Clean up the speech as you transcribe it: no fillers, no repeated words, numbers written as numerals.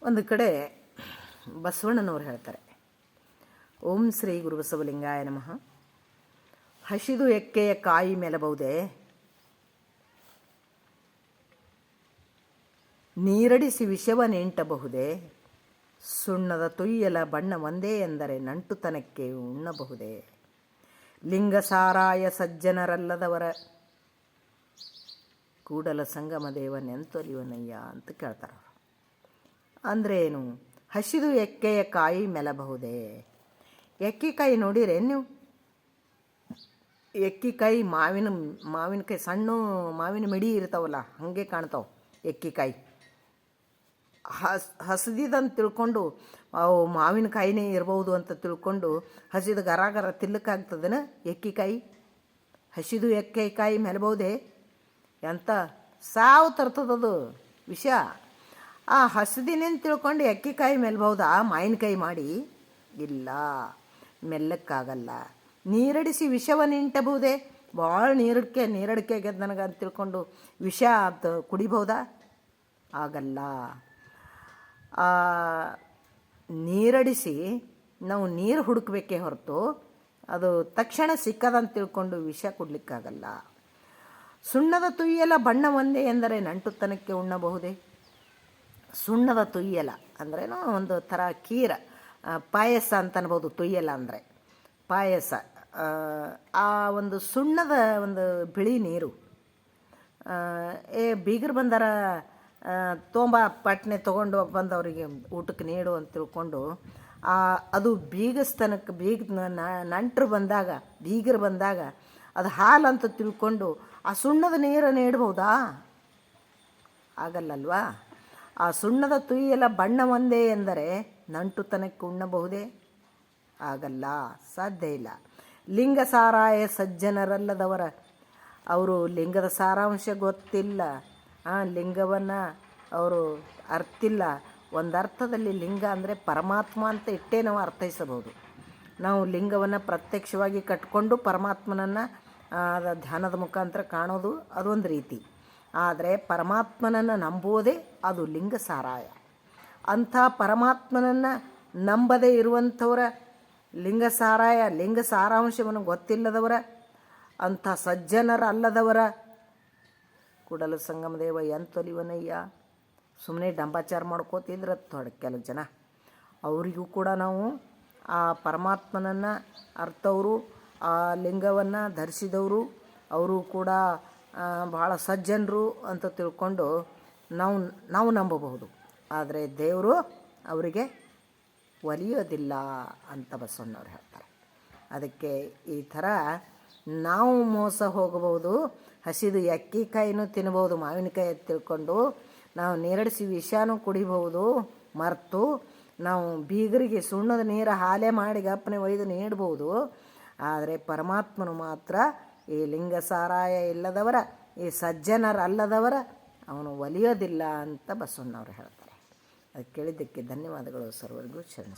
ಒಂದು ಕಡೆ ಬಸವಣ್ಣನವರು ಹೇಳ್ತಾರೆ, ಓಂ ಶ್ರೀ ಗುರು ಬಸವಲಿಂಗಾಯ ನಮಃ. ಹಸಿದು ಎಕ್ಕೆಯ ಕಾಯಿ ಮೆಲಬಹುದೇ, ನೀರಡಿಸಿ ವಿಷವನೆಂಟಬಹುದೇ, ಸುಣ್ಣದ ತುಯ್ಯಲ ಬಣ್ಣ ಒಂದೇ ಎಂದರೆ ನಂಟುತನಕ್ಕೆ ಉಣ್ಣಬಹುದೇ, ಲಿಂಗ ಸಾರಾಯ ಸಜ್ಜನರಲ್ಲದವರ ಕೂಡಲ ಸಂಗಮ ದೇವನೆಂತೊಲಿವನಯ್ಯ ಅಂತ ಕೇಳ್ತಾರೆ. ಅಂದರೆ ಏನು? ಹಸಿದು ಎಕ್ಕೆಯ ಕಾಯಿ ಮೆಲಬಹುದೇ. ಎಕ್ಕೆಕಾಯಿ ನೋಡಿರೇ ನೀವು? ಎಕ್ಕೆಕಾಯಿ ಮಾವಿನಕಾಯಿ ಸಣ್ಣ ಮಾವಿನ ಮಿಡಿ ಇರ್ತಾವಲ್ಲ, ಹಾಗೆ ಕಾಣ್ತಾವೆ ಎಕ್ಕೆಕಾಯಿ. ಹಸಿದಿದಂತ ತಿಳ್ಕೊಂಡು ಅವು ಮಾವಿನಕಾಯಿನೇ ಇರ್ಬೋದು ಅಂತ ತಿಳ್ಕೊಂಡು ಹಸಿದು ಗರ ತಿಲ್ಲಕ್ಕಾಗ್ತದೇನ ಎಕ್ಕೆಕಾಯಿ? ಹಸಿದು ಎಕ್ಕೆಕಾಯಿ ಮೆಲಬಹುದೇ? ಎಂತ ಸಾವು ತರ್ತದದು ವಿಷ. ಆ ಹಸಿದಿನೇನು ತಿಳ್ಕೊಂಡು ಎಕ್ಕೆಕಾಯಿ ಮೆಲ್ಬಹುದಾ ಮಾವಿನಕಾಯಿ ಮಾಡಿ? ಇಲ್ಲ, ಮೆಲ್ಲಕ್ಕಾಗಲ್ಲ. ನೀರಡಿಸಿ ವಿಷವನ್ನಿಂಟಬಹುದೇ? ಭಾಳ ನೀರಡಿಕೆ ಆಗ್ಯದ ನನಗೆ ಅಂತ ತಿಳ್ಕೊಂಡು ವಿಷ ಅದು ಕುಡಿಬಹುದಾ? ಆಗಲ್ಲ. ನೀರಡಿಸಿ ನಾವು ನೀರು ಹುಡುಕ್ಬೇಕೇ ಹೊರತು ಅದು ತಕ್ಷಣ ಸಿಕ್ಕದಂತ ತಿಳ್ಕೊಂಡು ವಿಷ ಕೊಡಲಿಕ್ಕಾಗಲ್ಲ. ಸುಣ್ಣದ ತುಯ್ಯಲ ಬಣ್ಣ ಒಂದೇ ಎಂದರೆ ನಂಟುತನಕ್ಕೆ ಉಣ್ಣಬಹುದೇ. ಸುಣ್ಣದ ತುಯ್ಯಲ ಅಂದ್ರೇನೋ ಒಂದು ಥರ ಖೀರ, ಪಾಯಸ ಅಂತ ಅನ್ಬೋದು. ತುಯ್ಯಲ ಅಂದರೆ ಪಾಯಸ. ಆ ಒಂದು ಸುಣ್ಣದ ಒಂದು ಬಿಳಿ ನೀರು, ಬೀಗರು ಬಂದಾರ ತೊಂಬ ಪಟ್ನೆ ತೊಗೊಂಡು ಬಂದವರಿಗೆ ಊಟಕ್ಕೆ ನೀಡು ಅಂತ ತಿಳ್ಕೊಂಡು ಅದು ಬೀಗ ನಂಟರು ಬಂದಾಗ, ಬೀಗರು ಬಂದಾಗ ಅದು ಹಾಲು ಅಂತ ತಿಳ್ಕೊಂಡು ಆ ಸುಣ್ಣದ ನೀರನ್ನು ಇಡ್ಬೋದಾ? ಆಗಲ್ಲಲ್ವಾ. ಆ ಸುಣ್ಣದ ತುಯ್ಯಲ ಬಣ್ಣ ಒಂದೇ ಎಂದರೆ ನಂಟುತನಕ್ಕೆ ಉಣ್ಣಬಹುದೇ? ಆಗಲ್ಲ, ಸಾಧ್ಯ ಇಲ್ಲ. ಲಿಂಗ ಸಾರಾಯ ಸಜ್ಜನರಲ್ಲದವರ, ಅವರು ಲಿಂಗದ ಸಾರಾಂಶ ಗೊತ್ತಿಲ್ಲ, ಲಿಂಗವನ್ನು ಅವರು ಅರ್ಥಿಲ್ಲ. ಒಂದು ಅರ್ಥದಲ್ಲಿ ಲಿಂಗ ಅಂದರೆ ಪರಮಾತ್ಮ ಅಂತ ಇಟ್ಟೇ ನಾವು ಅರ್ಥೈಸಬಹುದು. ನಾವು ಲಿಂಗವನ್ನು ಪ್ರತ್ಯಕ್ಷವಾಗಿ ಕಟ್ಕೊಂಡು ಪರಮಾತ್ಮನನ್ನು ಧ್ಯಾನದ ಮುಖಾಂತರ ಕಾಣೋದು ಅದೊಂದು ರೀತಿ. ಆದರೆ ಪರಮಾತ್ಮನನ್ನು ನಂಬುವುದೇ ಅದು ಲಿಂಗ ಸಾರಾಯ. ಅಂಥ ಪರಮಾತ್ಮನನ್ನು ನಂಬದೇ ಇರುವಂಥವರ ಲಿಂಗ ಸಾರಾಯ, ಲಿಂಗ ಸಾರಾಂಶವನ್ನು ಗೊತ್ತಿಲ್ಲದವರ, ಅಂಥ ಸಜ್ಜನರಲ್ಲದವರ ಕೂಡಲ ಸಂಗಮ ದೇವ ಎಂತೊಲಿವನಯ್ಯ. ಸುಮ್ಮನೆ ಡಂಬಾಚಾರ ಮಾಡ್ಕೋತಿದ್ರೆ ಕೆಲವು ಜನ, ಅವರಿಗೂ ಕೂಡ ನಾವು ಆ ಪರಮಾತ್ಮನನ್ನು ಅರ್ಥವರು, ಆ ಲಿಂಗವನ್ನು ಧರಿಸಿದವರು, ಅವರು ಕೂಡ ಭಾಳ ಸಜ್ಜನರು ಅಂತ ತಿಳ್ಕೊಂಡು ನಾವು ನಂಬಬಹುದು. ಆದರೆ ದೇವರು ಅವರಿಗೆ ಒಲಿಯೋದಿಲ್ಲ ಅಂತ ಬಸವಣ್ಣವ್ರು ಹೇಳ್ತಾರೆ. ಅದಕ್ಕೆ ಈ ಥರ ನಾವು ಮೋಸ ಹೋಗಬಹುದು. ಹಸಿದು ಎಕ್ಕೆಕಾಯಿನೂ ತಿನ್ಬೋದು ಮಾವಿನಕಾಯಿ ಅಂತ ತಿಳ್ಕೊಂಡು, ನಾವು ನೀರಡಿಸಿ ವಿಷನೂ ಕುಡಿಬಹುದು ಮರೆತು, ನಾವು ಬೀಗರಿಗೆ ಸುಣ್ಣದ ನೀರು ಹಾಲೆ ಮಾಡಿ ಗಪ್ಪನೆ ಒಯ್ದು ನೀಡ್ಬೋದು. ಆದರೆ ಪರಮಾತ್ಮನು ಮಾತ್ರ ಈ ಲಿಂಗ ಸಾರಾಯ ಇಲ್ಲದವರ, ಈ ಸಜ್ಜನರಲ್ಲದವರ ಅವನು ಒಲಿಯೋದಿಲ್ಲ ಅಂತ ಬಸವಣ್ಣವ್ರು ಹೇಳ್ತಾರೆ. ಅದು ಕೇಳಿದ್ದಕ್ಕೆ ಧನ್ಯವಾದಗಳು. ಸರ್ವರಿಗೂ ಶರಣ.